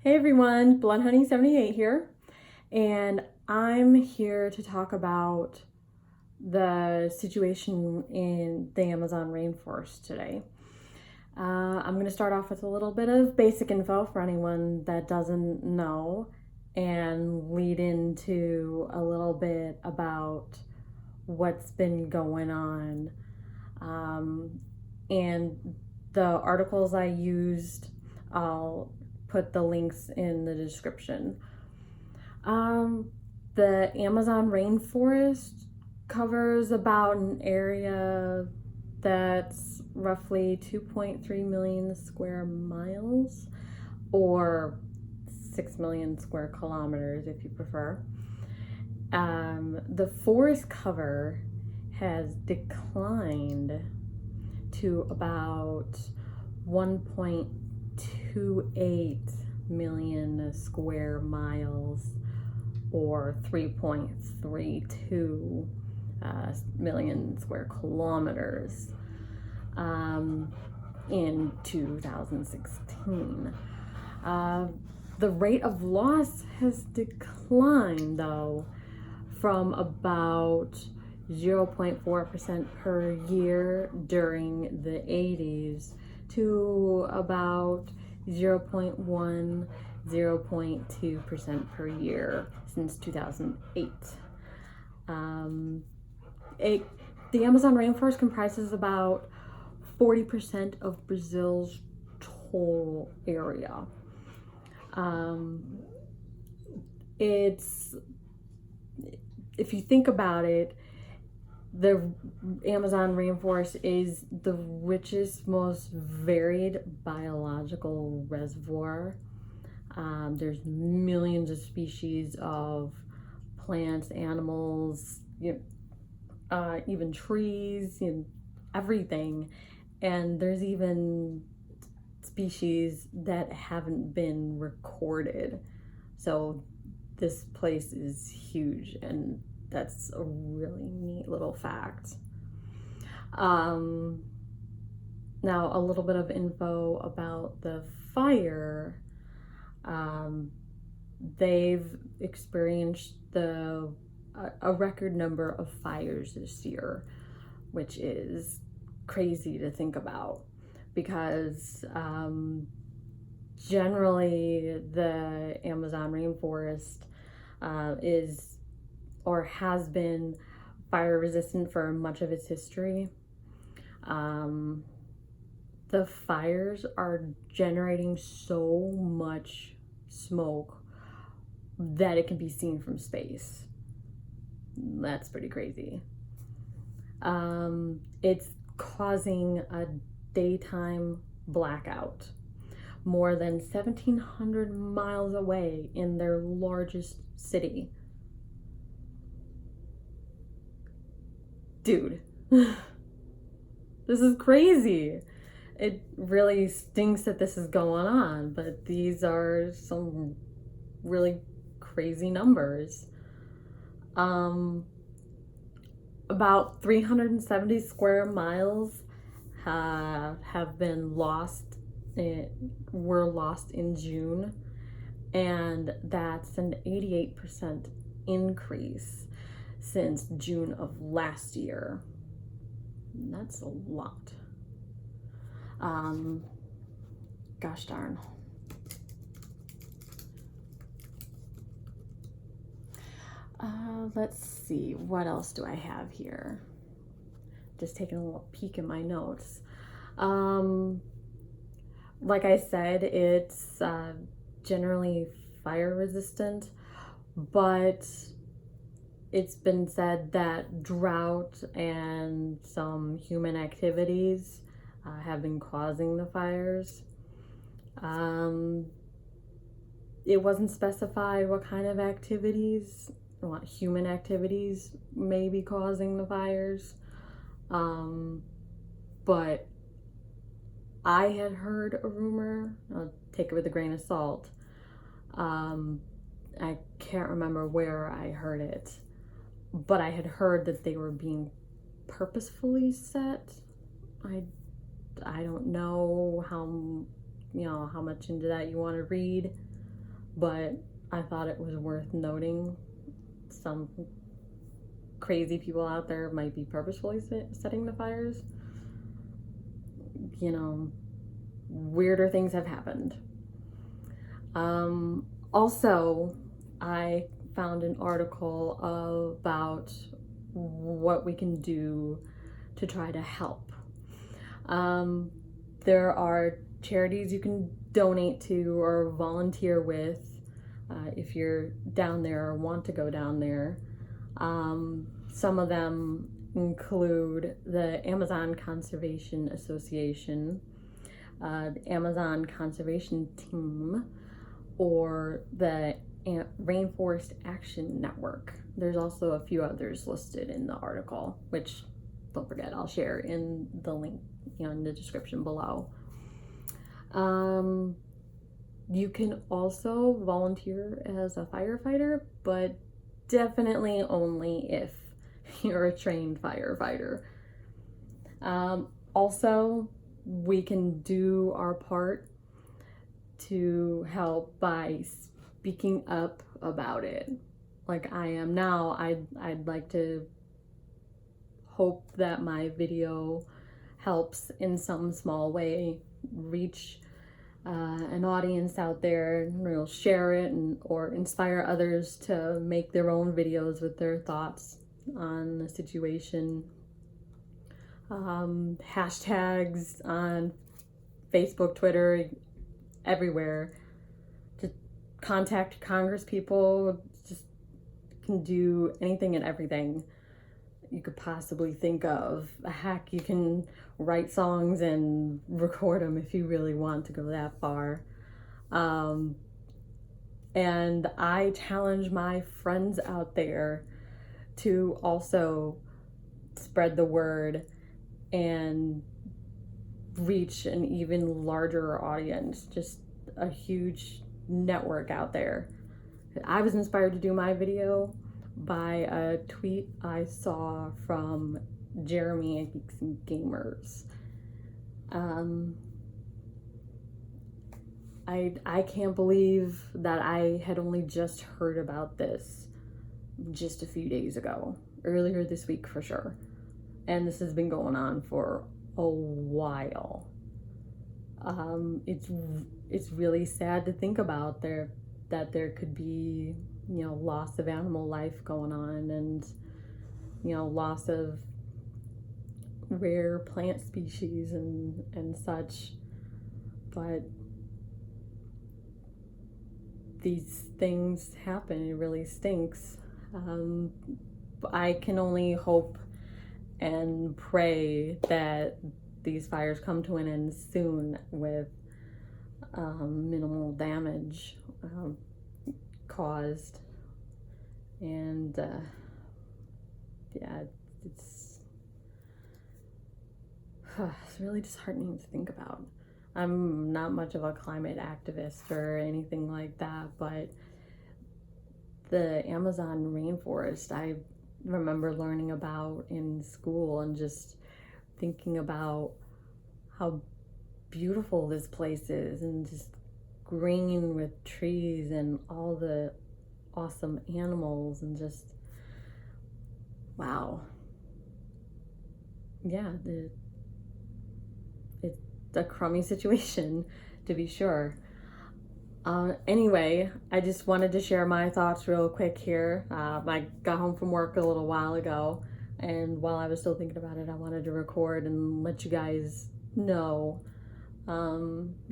Hey everyone, Blood Honey 78 here, and I'm here to talk about the situation in the Amazon rainforest today. I'm going to start off with a little bit of basic info for anyone that doesn't know and lead into a little bit about what's been going on. And the articles I used, I'll put the links in the description. The Amazon rainforest covers about an area that's roughly 2.3 million square miles, or 6 million square kilometers if you prefer. The forest cover has declined to about 1.28 million square miles, or 3.32 million square kilometers in 2016. The rate of loss has declined, though, from about 0.4% per year during the 80s to about 0.1, 0.2% per year since 2008. The Amazon rainforest comprises about 40% of Brazil's total area. If you think about it, the Amazon rainforest is the richest, most varied biological reservoir. There's millions of species of plants, animals, even trees, everything. And there's even species that haven't been recorded. So this place is huge, and that's a really neat little fact. Now, a little bit of info about the fire. They've experienced a record number of fires this year, which is crazy to think about, because generally the Amazon rainforest is, or has been, fire resistant for much of its history. The fires are generating so much smoke that it can be seen from space. That's pretty crazy. It's causing a daytime blackout more than 1,700 miles away in their largest city. Dude, this is crazy. It really stinks that this is going on, but these are some really crazy numbers. About 370 square miles have been lost, were lost in June, and that's an 88% increase since June of last year. That's a lot. Gosh darn. Let's see, what else do I have here? Just taking a little peek in my notes. Like I said, it's generally fire resistant, but it's been said that drought and some human activities have been causing the fires. It wasn't specified what kind of activities, what human activities may be causing the fires. But I had heard a rumor, I'll take it with a grain of salt. I can't remember where I heard it, but I had heard that they were being purposefully set. I don't know how much into that you want to read, but I thought it was worth noting. Some crazy people out there might be purposefully setting the fires. You know, weirder things have happened. Also, I found an article about what we can do to try to help. There are charities you can donate to or volunteer with if you're down there or want to go down there. Some of them include the Amazon Conservation Association, the Amazon Conservation Team, or the Rainforest Action Network. There's also a few others listed in the article, which, don't forget, I'll share in the link in the description below. You can also volunteer as a firefighter, but definitely only if you're a trained firefighter. Also, we can do our part to help by speaking up about it, like I am now. I'd like to hope that my video helps in some small way reach an audience out there. You'll share it or inspire others to make their own videos with their thoughts on the situation. Hashtags on Facebook, Twitter, everywhere. Just contact Congress people. Just can do anything and everything you could possibly think of. Heck, you can write songs and record them if you really want to go that far. And I challenge my friends out there to also spread the word and reach an even larger audience, just a huge network out there. I was inspired to do my video by a tweet I saw from Jeremy at Geeks and Gamers. I can't believe that I had only just heard about this just a few days ago, earlier this week for sure. And this has been going on for a while. It's really sad to think about that there could be, loss of animal life going on, and, loss of rare plant species and such. But these things happen. It really stinks. I can only hope and pray that these fires come to an end soon with minimal damage caused. And yeah, it's really disheartening to think about. I'm not much of a climate activist or anything like that, but the Amazon rainforest, I remember learning about in school and just thinking about how beautiful this place is, and just green with trees and all the awesome animals, and just wow. Yeah, it's a crummy situation, to be sure. Anyway, I just wanted to share my thoughts real quick here. I got home from work a little while ago, and while I was still thinking about it, I wanted to record and let you guys know.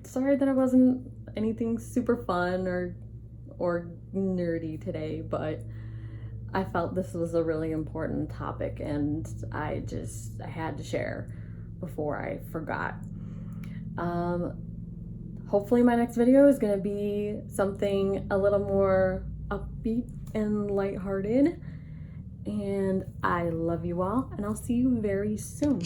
Sorry that it wasn't anything super fun or nerdy today, but I felt this was a really important topic, and I had to share before I forgot. Hopefully my next video is going to be something a little more upbeat and lighthearted. And I love you all, and I'll see you very soon.